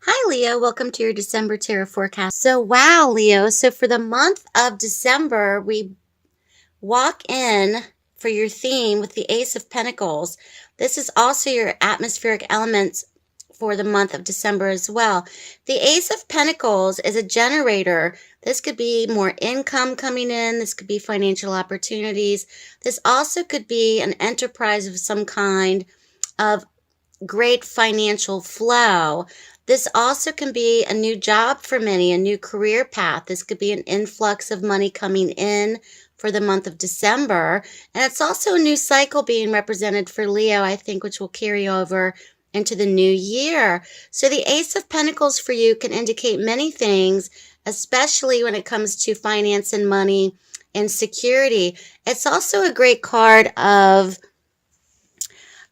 Hi, Leo. Welcome to your December Tarot forecast. So, wow, Leo. So, for the month of December, we walk in for your theme with the Ace of Pentacles. This is also your atmospheric elements for the month of December as well. The Ace of Pentacles is a generator. This could be more income coming in. This could be financial opportunities. This also could be an enterprise of some kind of great financial flow. This also can be a new job for many, a new career path. This could be an influx of money coming in for the month of December. And it's also a new cycle being represented for Leo, I think, which will carry over into the new year. So the Ace of Pentacles for you can indicate many things, especially when it comes to finance and money and security. It's also a great card of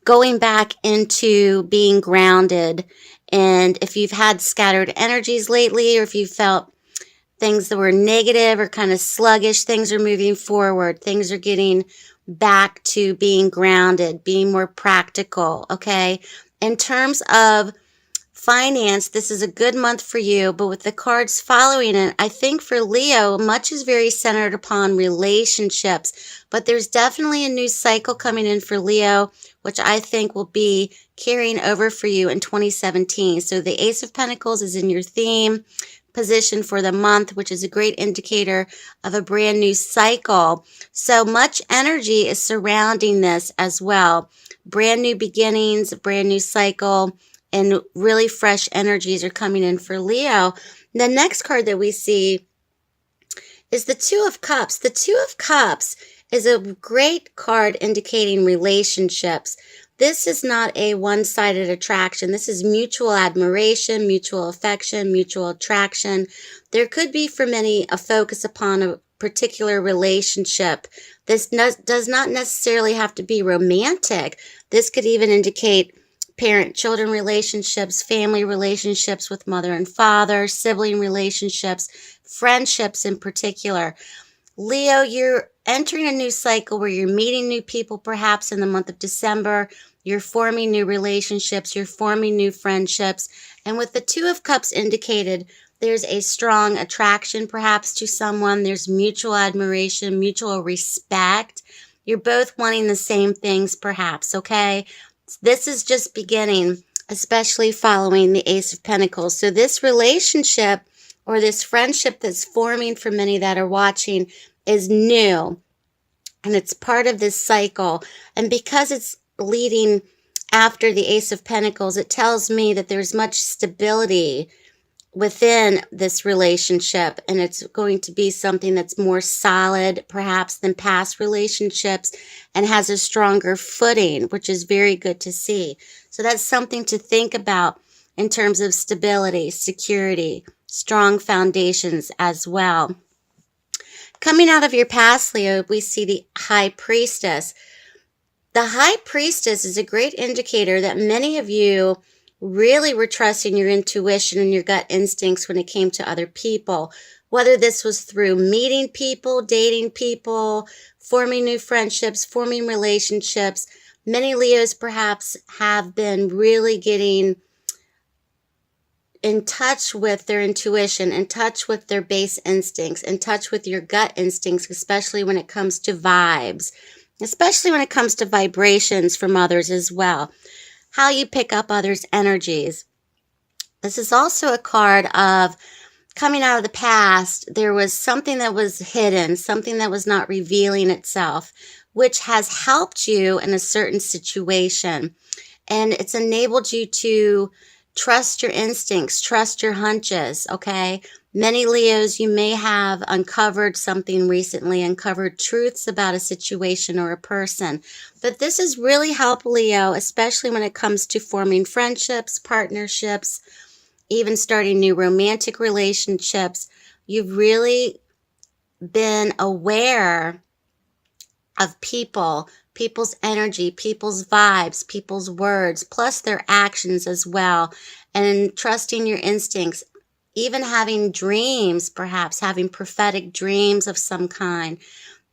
going back into being grounded. And if you've had scattered energies lately, or if you felt things that were negative or kind of sluggish, things are moving forward. Things are getting back to being grounded, being more practical, okay? In terms of finance, this is a good month for you, but with the cards following it, I think for Leo, much is very centered upon relationships, but there's definitely a new cycle coming in for Leo, which I think will be carrying over for you in 2017. So the Ace of Pentacles is in your theme position for the month, which is a great indicator of a brand new cycle. So much energy is surrounding this as well. Brand new beginnings, brand new cycle, and really fresh energies are coming in for Leo. The next card that we see is the Two of Cups. The Two of Cups is a great card indicating relationships. This is not a one-sided attraction. This is mutual admiration, mutual affection, mutual attraction. There could be for many a focus upon a particular relationship. This does not necessarily have to be romantic. This could even indicate parent-children relationships, family relationships with mother and father, sibling relationships, friendships in particular. Leo, you're entering a new cycle where you're meeting new people perhaps in the month of December. You're forming new relationships. You're forming new friendships. And with the Two of Cups indicated, there's a strong attraction perhaps to someone. There's mutual admiration, mutual respect. You're both wanting the same things perhaps, okay? This is just beginning, especially following the Ace of Pentacles. So this relationship or this friendship that's forming for many that are watching is new, and it's part of this cycle. And because it's leading after the Ace of Pentacles, it tells me that there's much stability within this relationship, and it's going to be something that's more solid perhaps than past relationships and has a stronger footing, which is very good to see. So that's something to think about in terms of stability, security, strong foundations as well. Coming out of your past, Leo, we see the High Priestess. The High Priestess is a great indicator that many of you really were trusting your intuition and your gut instincts when it came to other people, whether this was through meeting people, dating people, forming new friendships, forming relationships. Many Leos perhaps have been really getting in touch with their intuition, in touch with their base instincts, in touch with your gut instincts, especially when it comes to vibes, especially when it comes to vibrations from others as well. How you pick up others' energies. This is also a card of coming out of the past. There was something that was hidden, something that was not revealing itself, which has helped you in a certain situation. And it's enabled you to trust your instincts, trust your hunches, okay? Many Leos, you may have uncovered something recently, uncovered truths about a situation or a person. But this has really helped Leo, especially when it comes to forming friendships, partnerships, even starting new romantic relationships. You've really been aware of people, people's energy, people's vibes, people's words, plus their actions as well, and trusting your instincts, even having dreams, perhaps having prophetic dreams of some kind.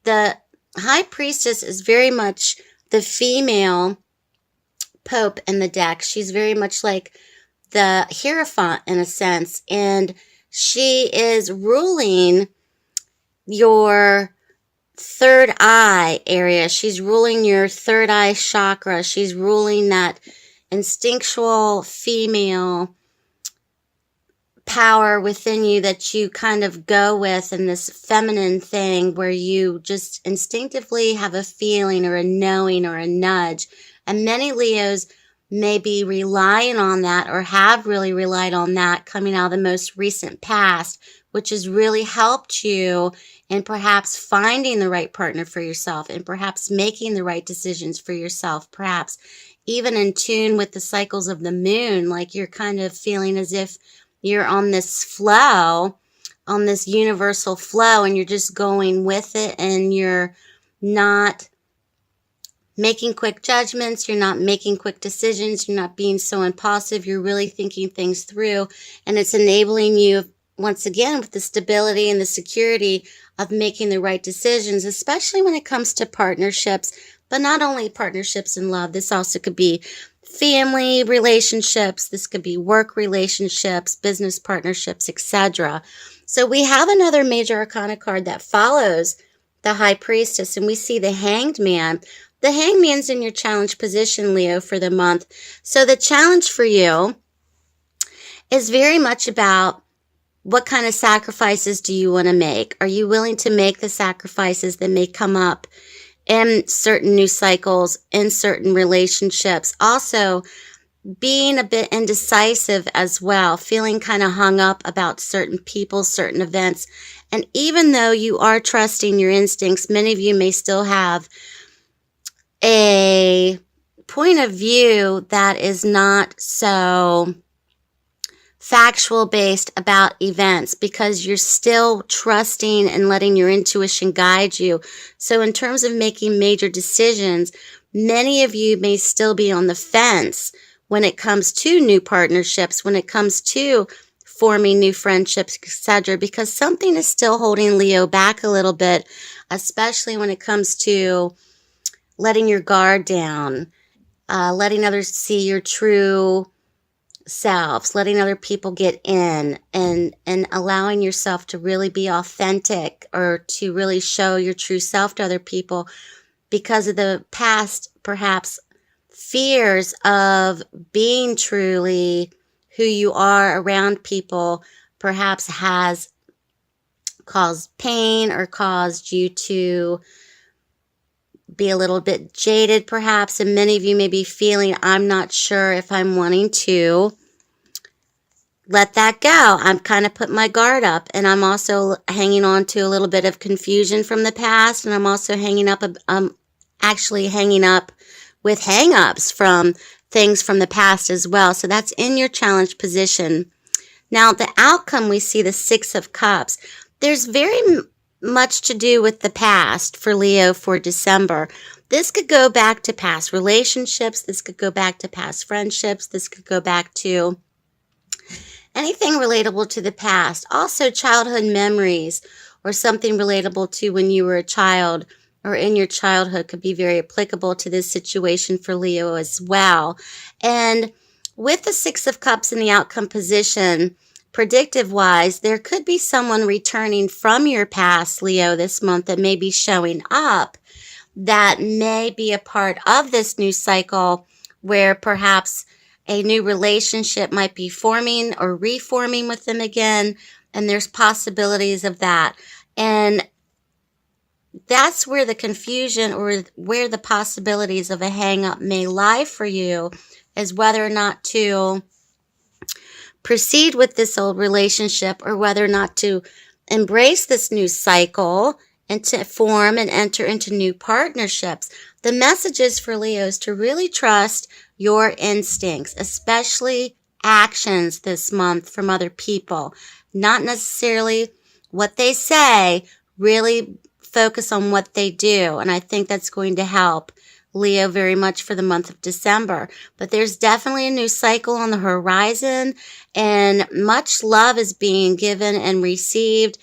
The High Priestess is very much the female Pope in the deck. She's very much like the Hierophant in a sense, and she is ruling your third eye area. She's ruling your third eye chakra. She's ruling that instinctual female power within you that you kind of go with, in this feminine thing where you just instinctively have a feeling or a knowing or a nudge. And many Leos may be relying on that, or have really relied on that, coming out of the most recent past, which has really helped you in perhaps finding the right partner for yourself, and perhaps making the right decisions for yourself, perhaps even in tune with the cycles of the moon. Like you're kind of feeling as if you're on this flow, on this universal flow, and you're just going with it, and you're not making quick judgments, you're not making quick decisions, you're not being so impulsive, you're really thinking things through, and it's enabling you, once again, with the stability and the security of making the right decisions, especially when it comes to partnerships, but not only partnerships in love. This also could be family relationships, this could be work relationships, business partnerships, etc. So we have another major arcana card that follows the High Priestess, and we see the Hanged Man. The Hanged Man's in your challenge position, Leo, for the month. So the challenge for you is very much about what kind of sacrifices do you want to make? Are you willing to make the sacrifices that may come up in certain new cycles, in certain relationships? Also, being a bit indecisive as well, feeling kind of hung up about certain people, certain events. And even though you are trusting your instincts, many of you may still have a point of view that is not so factual based about events, because you're still trusting and letting your intuition guide you. So in terms of making major decisions, many of you may still be on the fence when it comes to new partnerships, when it comes to forming new friendships, etc., because something is still holding Leo back a little bit, especially when it comes to letting your guard down, letting others see your true selves, letting other people get in, and allowing yourself to really be authentic, or to really show your true self to other people, because of the past, perhaps, fears of being truly who you are around people, perhaps has caused pain or caused you to be a little bit jaded, perhaps. And many of you may be feeling, I'm not sure if I'm wanting to let that go. I'm kind of put my guard up, and I'm also hanging on to a little bit of confusion from the past, and I'm also hanging up with hang-ups from things from the past as well. So that's in your challenge position. Now, the outcome, we see the Six of Cups. There's very much to do with the past for Leo for December. This could go back to past relationships. This could go back to past friendships. This could go back to anything relatable to the past. Also, childhood memories, or something relatable to when you were a child or in your childhood, could be very applicable to this situation for Leo as well. And with the Six of Cups in the outcome position, predictive-wise, there could be someone returning from your past, Leo, this month, that may be showing up, that may be a part of this new cycle, where perhaps a new relationship might be forming or reforming with them again, and there's possibilities of that. And that's where the confusion, or where the possibilities of a hang-up may lie for you, is whether or not to proceed with this old relationship, or whether or not to embrace this new cycle and to form and enter into new partnerships. The message is for Leos to really trust your instincts, especially actions this month from other people. Not necessarily what they say, really focus on what they do. And I think that's going to help Leo very much for the month of December. But there's definitely a new cycle on the horizon, and much love is being given and received.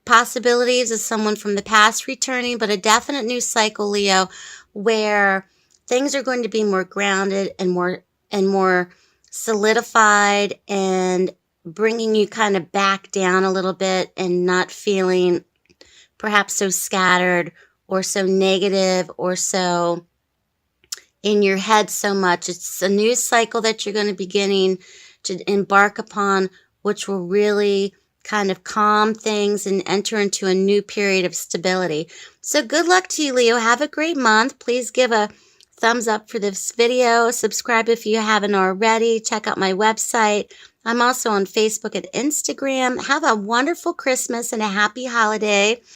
Possibilities of someone from the past returning, but a definite new cycle, Leo, where things are going to be more grounded and more solidified and bringing you kind of back down a little bit and not feeling perhaps so scattered or so negative or so in your head so much. It's a new cycle that you're going to be beginning to embark upon, which will really kind of calm things and enter into a new period of stability. So good luck to you, Leo. Have a great month. Please give a thumbs up for this video. Subscribe if you haven't already. Check out my website. I'm also on Facebook and Instagram. Have a wonderful Christmas and a happy holiday.